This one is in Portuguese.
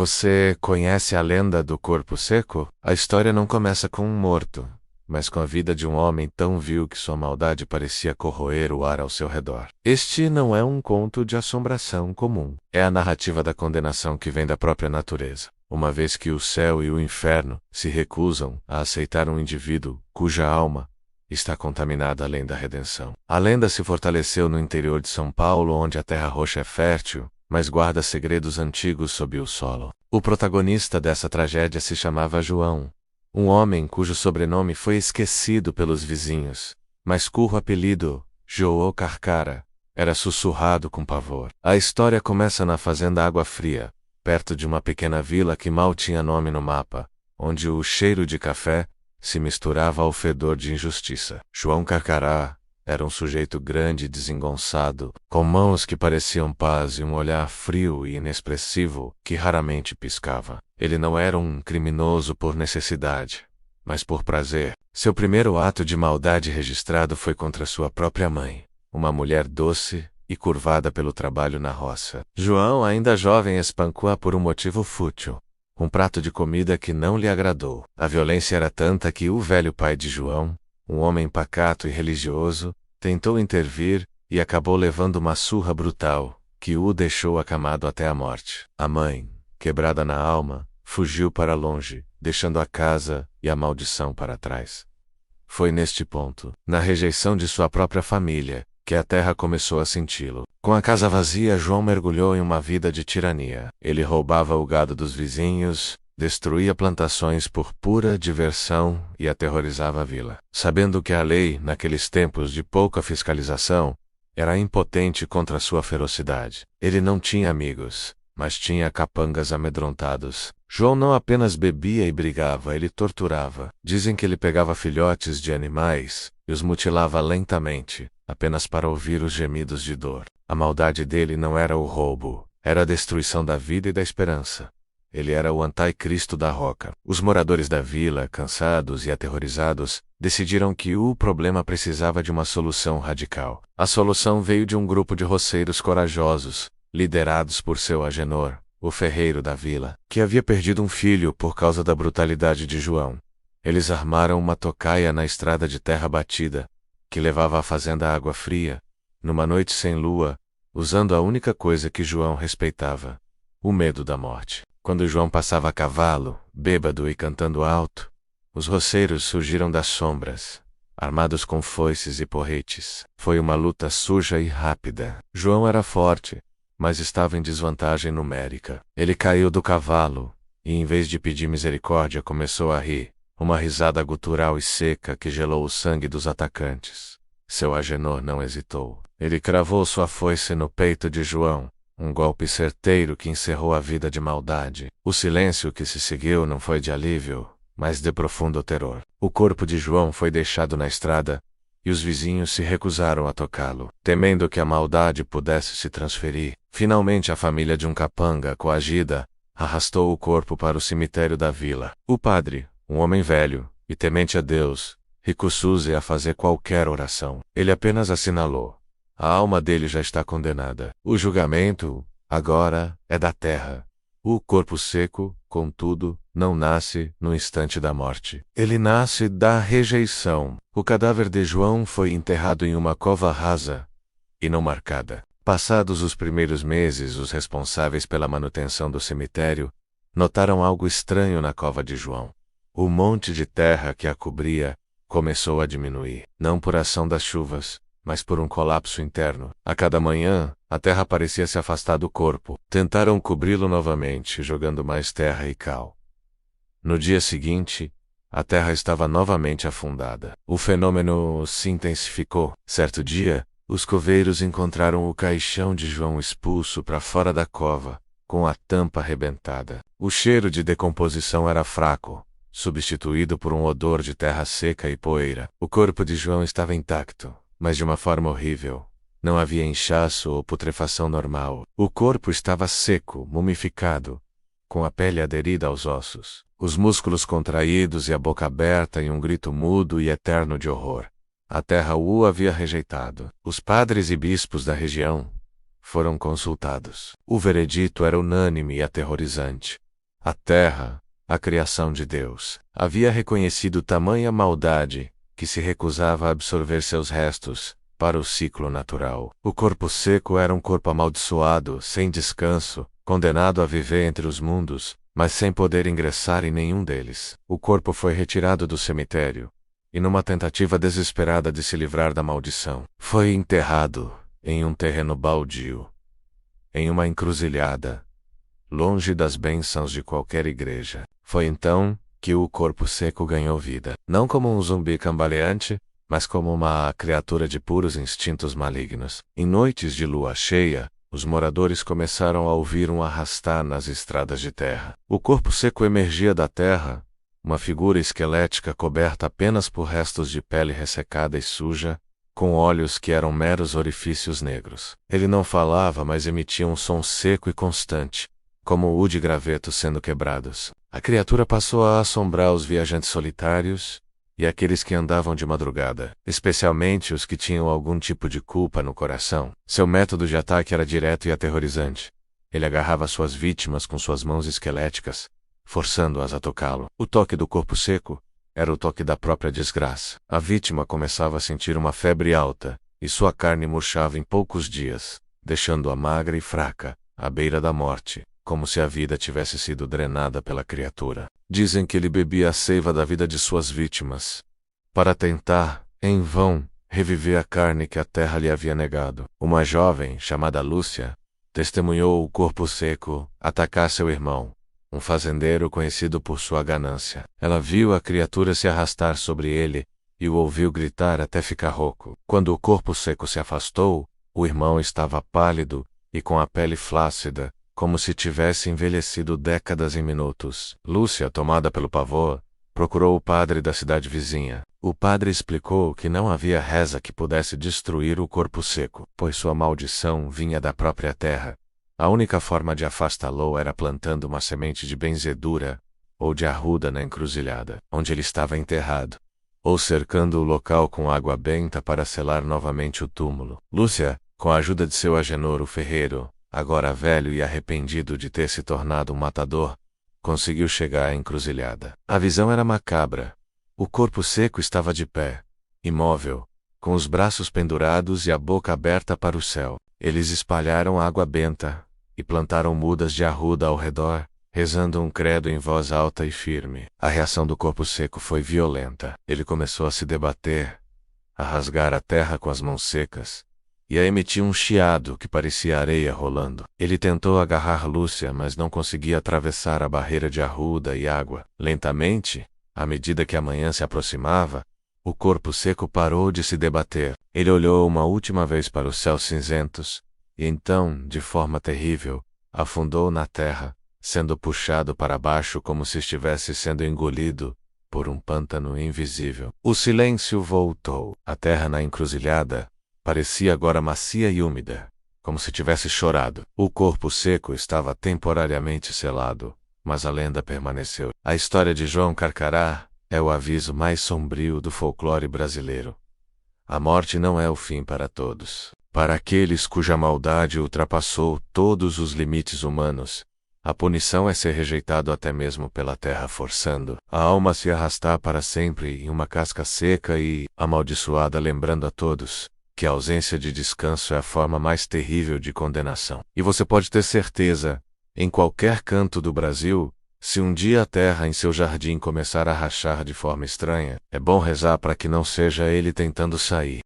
Você conhece a lenda do corpo seco? A história não começa com um morto, mas com a vida de um homem tão vil que sua maldade parecia corroer o ar ao seu redor. Este não é um conto de assombração comum. É a narrativa da condenação que vem da própria natureza, uma vez que o céu e o inferno se recusam a aceitar um indivíduo cuja alma está contaminada além da redenção. A lenda se fortaleceu no interior de São Paulo, onde a terra roxa é fértil, mas guarda segredos antigos sob o solo. O protagonista dessa tragédia se chamava João, um homem cujo sobrenome foi esquecido pelos vizinhos, mas cujo apelido, João Carcara, era sussurrado com pavor. A história começa na fazenda Água Fria, perto de uma pequena vila que mal tinha nome no mapa, onde o cheiro de café se misturava ao fedor de injustiça. João Carcará era um sujeito grande e desengonçado, com mãos que pareciam pás e um olhar frio e inexpressivo que raramente piscava. Ele não era um criminoso por necessidade, mas por prazer. Seu primeiro ato de maldade registrado foi contra sua própria mãe, uma mulher doce e curvada pelo trabalho na roça. João, ainda jovem, espancou-a por um motivo fútil, um prato de comida que não lhe agradou. A violência era tanta que o velho pai de João, um homem pacato e religioso, tentou intervir e acabou levando uma surra brutal, que o deixou acamado até a morte. A mãe, quebrada na alma, fugiu para longe, deixando a casa e a maldição para trás. Foi neste ponto, na rejeição de sua própria família, que a terra começou a senti-lo. Com a casa vazia, João mergulhou em uma vida de tirania. Ele roubava o gado dos vizinhos, destruía plantações por pura diversão e aterrorizava a vila. Sabendo que a lei, naqueles tempos de pouca fiscalização, era impotente contra sua ferocidade. Ele não tinha amigos, mas tinha capangas amedrontados. João não apenas bebia e brigava, ele torturava. Dizem que ele pegava filhotes de animais e os mutilava lentamente, apenas para ouvir os gemidos de dor. A maldade dele não era o roubo, era a destruição da vida e da esperança. Ele era o anticristo da roca. Os moradores da vila, cansados e aterrorizados, decidiram que o problema precisava de uma solução radical. A solução veio de um grupo de roceiros corajosos, liderados por seu Agenor, o ferreiro da vila, que havia perdido um filho por causa da brutalidade de João. Eles armaram uma tocaia na estrada de terra batida, que levava à fazenda Água Fria, numa noite sem lua, usando a única coisa que João respeitava: o medo da morte. Quando João passava a cavalo, bêbado e cantando alto, os roceiros surgiram das sombras, armados com foices e porretes. Foi uma luta suja e rápida. João era forte, mas estava em desvantagem numérica. Ele caiu do cavalo, e em vez de pedir misericórdia começou a rir, uma risada gutural e seca que gelou o sangue dos atacantes. Seu Agenor não hesitou. Ele cravou sua foice no peito de João, um golpe certeiro que encerrou a vida de maldade. O silêncio que se seguiu não foi de alívio, mas de profundo terror. O corpo de João foi deixado na estrada, e os vizinhos se recusaram a tocá-lo, temendo que a maldade pudesse se transferir. Finalmente a família de um capanga, coagida, arrastou o corpo para o cemitério da vila. O padre, um homem velho e temente a Deus, recusou-se a fazer qualquer oração. Ele apenas assinalou: a alma dele já está condenada. O julgamento, agora, é da terra. O corpo seco, contudo, não nasce no instante da morte. Ele nasce da rejeição. O cadáver de João foi enterrado em uma cova rasa e não marcada. Passados os primeiros meses, os responsáveis pela manutenção do cemitério notaram algo estranho na cova de João. O monte de terra que a cobria começou a diminuir, não por ação das chuvas, mas por um colapso interno. A cada manhã, a terra parecia se afastar do corpo. Tentaram cobri-lo novamente, jogando mais terra e cal. No dia seguinte, a terra estava novamente afundada. O fenômeno se intensificou. Certo dia, os coveiros encontraram o caixão de João expulso para fora da cova, com a tampa arrebentada. O cheiro de decomposição era fraco, substituído por um odor de terra seca e poeira. O corpo de João estava intacto, mas de uma forma horrível. Não havia inchaço ou putrefação normal. O corpo estava seco, mumificado, com a pele aderida aos ossos, os músculos contraídos e a boca aberta em um grito mudo e eterno de horror. A terra o havia rejeitado. Os padres e bispos da região foram consultados. O veredito era unânime e aterrorizante. A terra, a criação de Deus, havia reconhecido tamanha maldade, que se recusava a absorver seus restos, para o ciclo natural. O corpo seco era um corpo amaldiçoado, sem descanso, condenado a viver entre os mundos, mas sem poder ingressar em nenhum deles. O corpo foi retirado do cemitério, e numa tentativa desesperada de se livrar da maldição, foi enterrado em um terreno baldio, em uma encruzilhada, longe das bênçãos de qualquer igreja. Foi então que o corpo seco ganhou vida, não como um zumbi cambaleante, mas como uma criatura de puros instintos malignos. Em noites de lua cheia, os moradores começaram a ouvir um arrastar nas estradas de terra. O corpo seco emergia da terra, uma figura esquelética coberta apenas por restos de pele ressecada e suja, com olhos que eram meros orifícios negros. Ele não falava, mas emitia um som seco e constante, como o de gravetos sendo quebrados. A criatura passou a assombrar os viajantes solitários e aqueles que andavam de madrugada, especialmente os que tinham algum tipo de culpa no coração. Seu método de ataque era direto e aterrorizante. Ele agarrava suas vítimas com suas mãos esqueléticas, forçando-as a tocá-lo. O toque do corpo seco era o toque da própria desgraça. A vítima começava a sentir uma febre alta, e sua carne murchava em poucos dias, deixando-a magra e fraca, à beira da morte, como se a vida tivesse sido drenada pela criatura. Dizem que ele bebia a seiva da vida de suas vítimas, para tentar, em vão, reviver a carne que a terra lhe havia negado. Uma jovem, chamada Lúcia, testemunhou o corpo seco atacar seu irmão, um fazendeiro conhecido por sua ganância. Ela viu a criatura se arrastar sobre ele e o ouviu gritar até ficar rouco. Quando o corpo seco se afastou, o irmão estava pálido e com a pele flácida, como se tivesse envelhecido décadas em minutos. Lúcia, tomada pelo pavor, procurou o padre da cidade vizinha. O padre explicou que não havia reza que pudesse destruir o corpo seco, pois sua maldição vinha da própria terra. A única forma de afastá-lo era plantando uma semente de benzedura ou de arruda na encruzilhada, onde ele estava enterrado, ou cercando o local com água benta para selar novamente o túmulo. Lúcia, com a ajuda de seu agenor o ferreiro, agora velho e arrependido de ter se tornado um matador, conseguiu chegar à encruzilhada. A visão era macabra. O corpo seco estava de pé, imóvel, com os braços pendurados e a boca aberta para o céu. Eles espalharam água benta e plantaram mudas de arruda ao redor, rezando um credo em voz alta e firme. A reação do corpo seco foi violenta. Ele começou a se debater, a rasgar a terra com as mãos secas, e a emitir um chiado que parecia areia rolando. Ele tentou agarrar Lúcia, mas não conseguia atravessar a barreira de arruda e água. Lentamente, à medida que a manhã se aproximava, o corpo seco parou de se debater. Ele olhou uma última vez para os céus cinzentos, e então, de forma terrível, afundou na terra, sendo puxado para baixo como se estivesse sendo engolido por um pântano invisível. O silêncio voltou. A terra na encruzilhada parecia agora macia e úmida, como se tivesse chorado. O corpo seco estava temporariamente selado, mas a lenda permaneceu. A história de João Carcará é o aviso mais sombrio do folclore brasileiro. A morte não é o fim para todos. Para aqueles cuja maldade ultrapassou todos os limites humanos, a punição é ser rejeitado até mesmo pela terra, forçando a alma a se arrastar para sempre em uma casca seca e amaldiçoada, lembrando a todos que a ausência de descanso é a forma mais terrível de condenação. E você pode ter certeza, em qualquer canto do Brasil, se um dia a terra em seu jardim começar a rachar de forma estranha, é bom rezar para que não seja ele tentando sair.